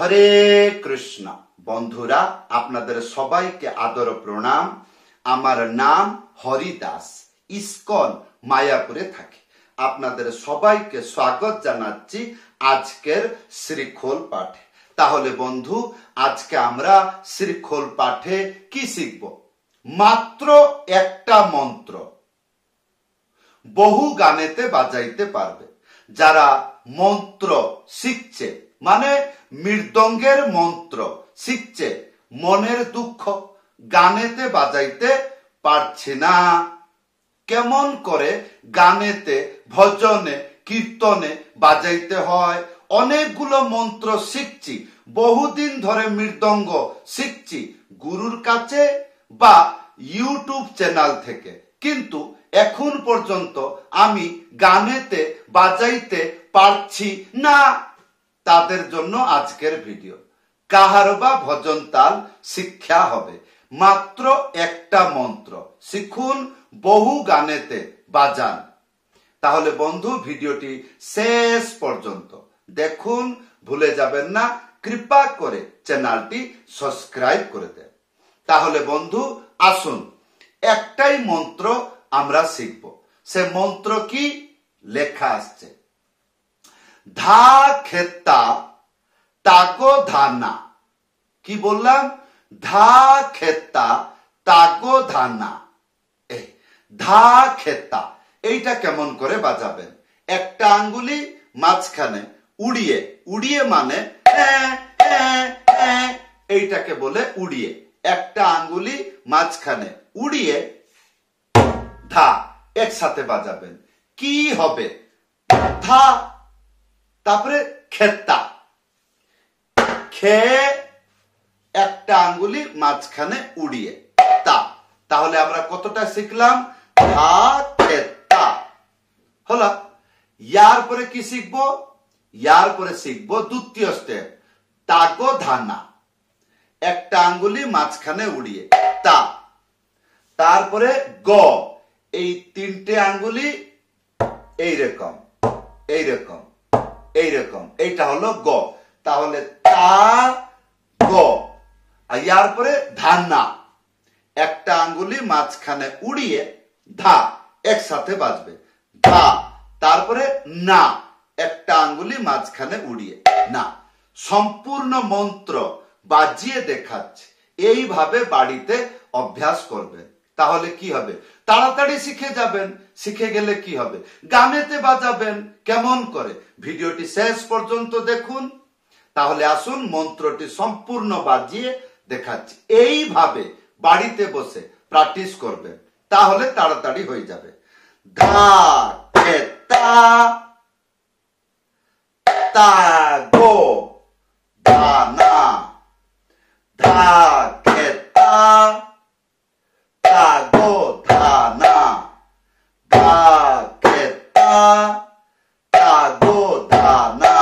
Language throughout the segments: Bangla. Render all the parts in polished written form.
হরে কৃষ্ণ। বন্ধুরা, আপনাদের সবাইকে আদর প্রণাম। আমার নাম হরিদাস, ইস্কন মায়াপুরে থাকি। আপনাদের সবাইকে স্বাগত জানাচ্ছি আজকের শ্রীখোল পাঠে। তাহলে বন্ধু, আজকে আমরা শ্রীখোল পাঠে কি শিখব? মাত্র একটা মন্ত্র বহু গানেতে বাজাইতে পারবে। যারা মন্ত্র শিখছে, মানে মৃদঙ্গের মন্ত্র শিখছে, মনের দুঃখ, গানেতে বাজাইতে পারছে না, কেমন করে গানেতে, ভজনে, কীর্তনে বাজাইতে হয়। অনেকগুলো মন্ত্র শিখছি, বহুদিন ধরে মৃদঙ্গ শিখছি গুরুর কাছে বা ইউটিউব চ্যানেল থেকে, কিন্তু এখন পর্যন্ত আমি গানেতে বাজাইতে পারছি না। তাদের জন্য আজকের ভিডিও। কাহার বা ভজন তাল শিক্ষা হবে। মাত্র একটা মন্ত্র শিখুন, বহু গানেতে বাজান। তাহলে বন্ধু, ভিডিওটি শেষ পর্যন্ত দেখুন, ভুলে যাবেন না। কৃপা করে চ্যানেলটি সাবস্ক্রাইব করে দেন। তাহলে বন্ধু আসুন, একটাই মন্ত্র আমরা শিখব। সে মন্ত্র কি? লেখা আসছে, ধা খেতা তাগো ধানা। কি বললাম? ধা খেতা তাগো ধানা। ধা খেতা, এইটা কেমন করে বাজাবেন? একটা আঙ্গুলি মাঝখানে উড়িয়ে, উড়িয়ে মানে এইটাকে বলে উড়িয়ে। একটা আঙ্গুলি মাঝখানে উড়িয়ে ধা একসাথে বাজাবেন। কি হবে? ধা, তারপরে খেতা, খে, একটা আঙ্গুলি মাঝখানে উড়িয়ে তা। তাহলে আমরা কতটা শিখলাম? ধা খেতা হলো। ইয়ার পরে কি শিখবো? ইয়ার পরে শিখবো দ্বিতীয় স্টেপ, তাগো ধানা। একটা আঙ্গুলি মাঝখানে উড়িয়ে তা, তারপরে গ, এই তিনটে আঙ্গুলি এইরকম এইরকম এইরকম, এইটা হলো গ। তাহলে তা গ। আর ইয়ার পরে ধানা, একটা আঙ্গুলি মাঝখানে উড়িয়ে ধা, একসাথে বাজবে ধা। তারপরে না, একটা আঙ্গুলি মাঝখানে উড়িয়ে না। সম্পূর্ণ মন্ত্র বাজিয়ে দেখাচ্ছে, এইভাবে বাড়িতে অভ্যাস করবেন। তাহলে কি হবে? তাড়াতাড়ি শিখে যাবেন। শিখে গেলে কি হবে? গানেতে বাজাবেন। কেমন করে? ভিডিওটি শেষ পর্যন্ত দেখুন। তাহলে আসুন, মন্ত্রটি সম্পূর্ণ বাজিয়ে দেখাচ্ছি। এইভাবে বাড়িতে বসে প্র্যাকটিস করবেন, তাহলে তাড়াতাড়ি হয়ে যাবে। ধা খেতা তাগো ধানা, ধা খেতা তাগো ধানা, ধা খেতা তাগো ধানা।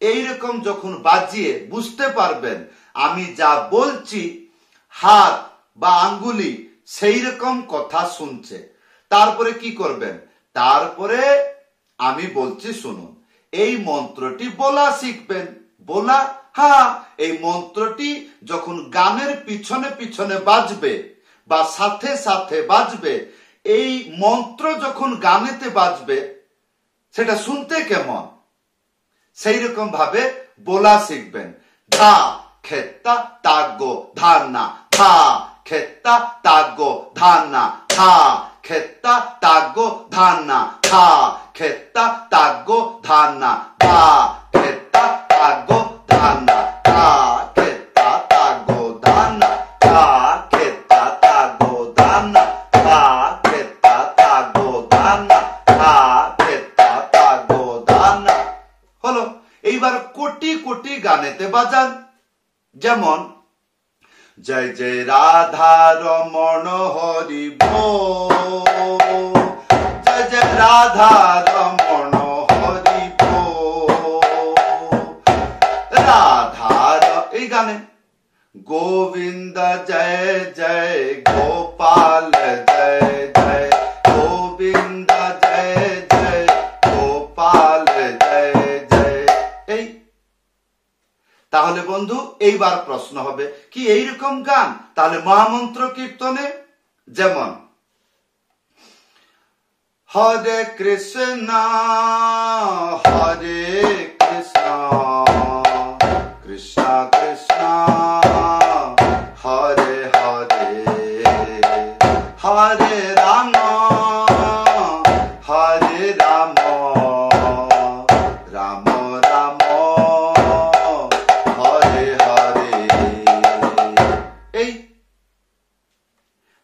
এইরকম যখন বাজিয়ে বুঝতে পারবেন আমি যা বলছি, হাত বা আঙ্গুলি সেই রকম কথা শুনছে। তারপরে কি করবেন? তারপরে আমি বলছি শুনুন। এই মন্ত্রটি বলা শিখবেন। বলা, হ্যাঁ, এই মন্ত্রটি যখন গানের পিছনে পিছনে বাজবে বা সাথে সাথে বাজবে, এই মন্ত্র যখন গানেতে বাজবে, সেটা শুনতে কেমন, সেই রকম ভাবে বলা শিখবেন। ধা খেতা তাগো ধানা, ধা খেতা তাগো ধানা, ধা খেতা তাগো ধানা, ধা খেতা তাগো ধানা, ধা খেতা তাগো ধানা, ধা খেতা তাগো ধানা, ধা খেতা তাগো ধানা, ধা খেতা তাগো ধানা, ধা খেতা তাগো ধানা। হলো। এইবার কোটি কোটি গানেতে বাজান। যেমন জয় জয় রাধা রমণ হরি বল, জয় জয় রাধা রমণ হরি বল। রাধা, এই গানে গোবিন্দ জয় জয় গোপাল জয় জয়, গোবিন্দ জয় জয় গোপাল জয় জয়। এই তাহলে বন্ধু এইবার প্রশ্ন হবে কি এইরকম গান তাহলে মহামন্ত্র কীর্তনে যেমন হরে কৃষ্ণ হরে কৃষ্ণ কৃষ্ণ কৃষ্ণ হরে হরে হরে রাম হরে রাম রাম রাম হরে হরে। এই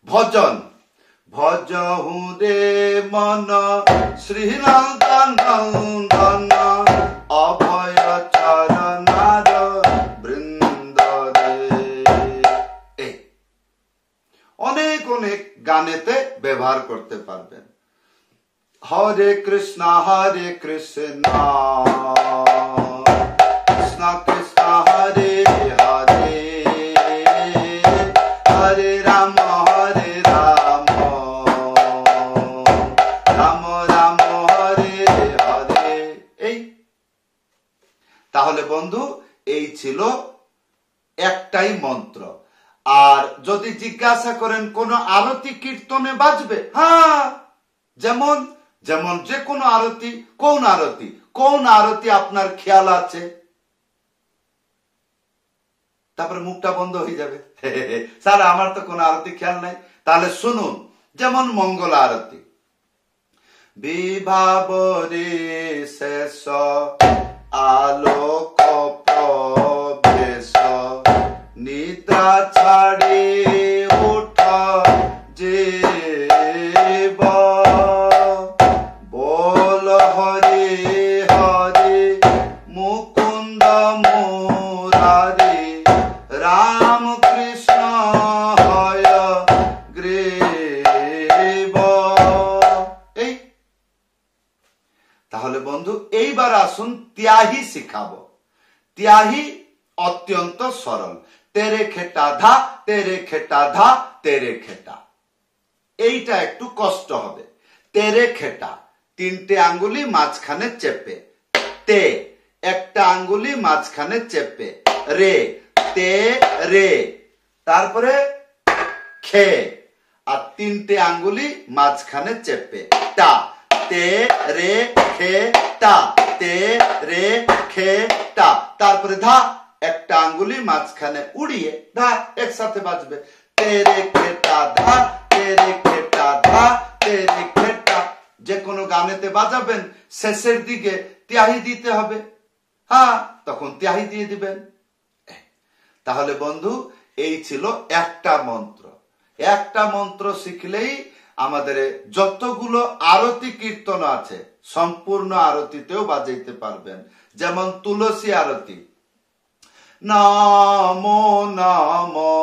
ভজন ভজহু রে মন শ্রীনন্দন অভয় চরণার বৃন্দ রে। অনেক অনেক গানেতে ব্যবহার করতে পারবেন। হরে কৃষ্ণ কৃষ্ণ কৃষ্ণ হরে হরে হরে রাম রাম রাম হরে হরে। এই তাহলে বন্ধু এই ছিল একটাই মন্ত্র। আর যদি জিজ্ঞাসা করেন কোন আরতি কীর্তনে বাজবে, হ্যাঁ যেমন যেমন যে কোনো আরতি, কোন আরতি আপনার খেয়াল আছে? তারপরে মুখটা বন্ধ হয়ে যাবে, স্যার আমার তো কোনো আরতি খেয়াল নাই। তাহলে শুনুন, যেমন মঙ্গল আরতি। বিভাবরে শেষ আলোক প্রবেশ নিদ্রা ছাড়ে উঠ যে বল হরে হরে মুকুন্দ মুরারে রাম কৃষ্ণ হয় গ্রেব। এই তাহলে বন্ধু এইবার আসুন ত্যাহি শিখাবো। ত্যাহি অত্যন্ত সরল। তেরে খেটা ধা তেরে খেটা ধা তেরে খেটা, এইটা একটু কষ্ট হবে। তেরে খেটা তিনটে আঙ্গুলি মাঝখানে চেপে, তে একটা আঙ্গুলি মাঝখানে চেপে, রে তে রে, তারপরে খে আর তিনটে আঙ্গুলি মাঝখানে চেপে, টা তে রে খে টা তে রে খে টা, তারপরে ধা একটা আঙ্গুলি মাঝখানে উড়িয়ে ধা একসাথে বাজবে, তেরে খেটা ধা তেরে খেটা ধা তেরে খেটা। যে কোনো গানেতে বাজাবেন শেষের দিকে ত্যাহি দিতে হবে, হ্যাঁ তখন ত্যাহি দিয়ে দিবেন। তাহলে বন্ধু এই ছিল একটা মন্ত্র। একটা মন্ত্র শিখলেই আমাদের যতগুলো আরতি কীর্তন আছে সম্পূর্ণ আরতিতেও বাজাইতে পারবেন। যেমন তুলসী আরতি, নমো নমো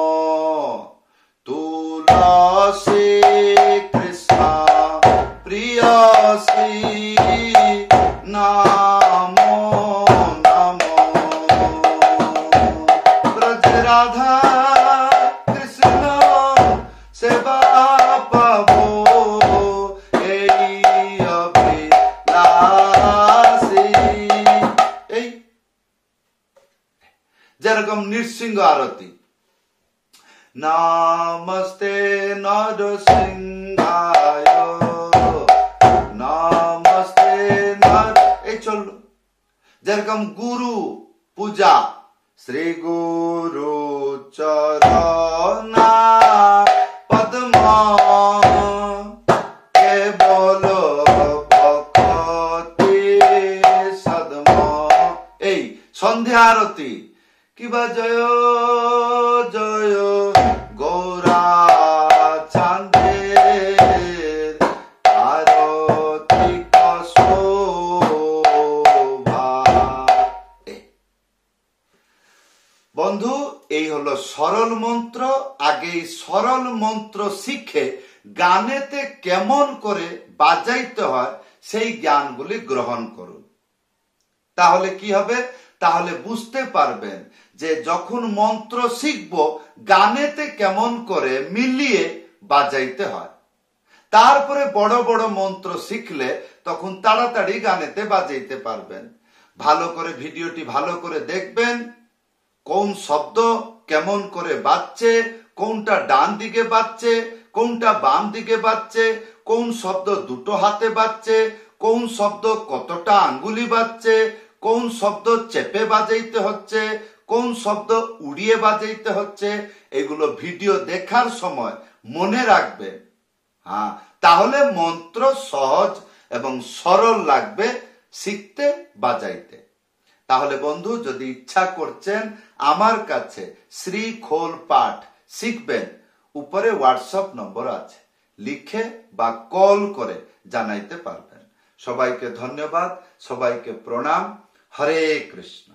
তুলসী কৃষ্ণ প্রিয়সী নমো নমো ব্রজ রাধা কৃষ্ণ সেবা পাবো এই অভিলাষী। এই যেরকম নৃসিংহ আরতি, নমস্তে নরসিংহায় নমস্তে নর, এই চললো। যেরকম গুরু পূজা, শ্রী গুরু চরণা পদ্ম কেবল ভক্তি সদ্ম। এই সন্ধ্যা আরতি, কিবা জয় জয় গৌরা চাঁদের আরতি শোভা। বন্ধু এই হলো সরল মন্ত্র। আগে এই সরল মন্ত্র শিখে গানেতে কেমন করে বাজাইতে হয় সেই জ্ঞানগুলি গ্রহণ করুন। তাহলে কি হবে? তাহলে বুঝতে পারবেন যে যখন মন্ত্র শিখব গানেতে কেমন করে মিলিয়ে বাজাইতে হয়। তারপরে বড় বড় মন্ত্র শিখলে তখন তাড়াতাড়ি গানেতে বাজাইতে পারবেন। ভালো করে ভিডিওটি ভালো করে দেখবেন, শব্দ কেমন করে বাজছে, কোনটা ডান দিকে বাজছে, কোনটা বাম দিকে বাজছে, কোন শব্দ দুটো হাতে বাজছে, কোন শব্দ কতটা আঙ্গুলি বাজছে, কোন শব্দ চেপে বাজাইতে হচ্ছে, কোন শব্দ উড়িয়ে বাজাইতে হচ্ছে, এগুলো ভিডিও দেখার সময় মনে রাখবে। হ্যাঁ, তাহলে মন্ত্র সহজ এবং সরল লাগবে শিখতে বাজাইতে। তাহলে বন্ধু, যদি ইচ্ছা করছেন আমার কাছে শ্রী খোল পাঠ শিখবেন, উপরে হোয়াটসঅ্যাপ নম্বর আছে, লিখে বা কল করে জানাইতে পারবেন। সবাইকে ধন্যবাদ, সবাইকে প্রণাম। হরে কৃষ্ণ।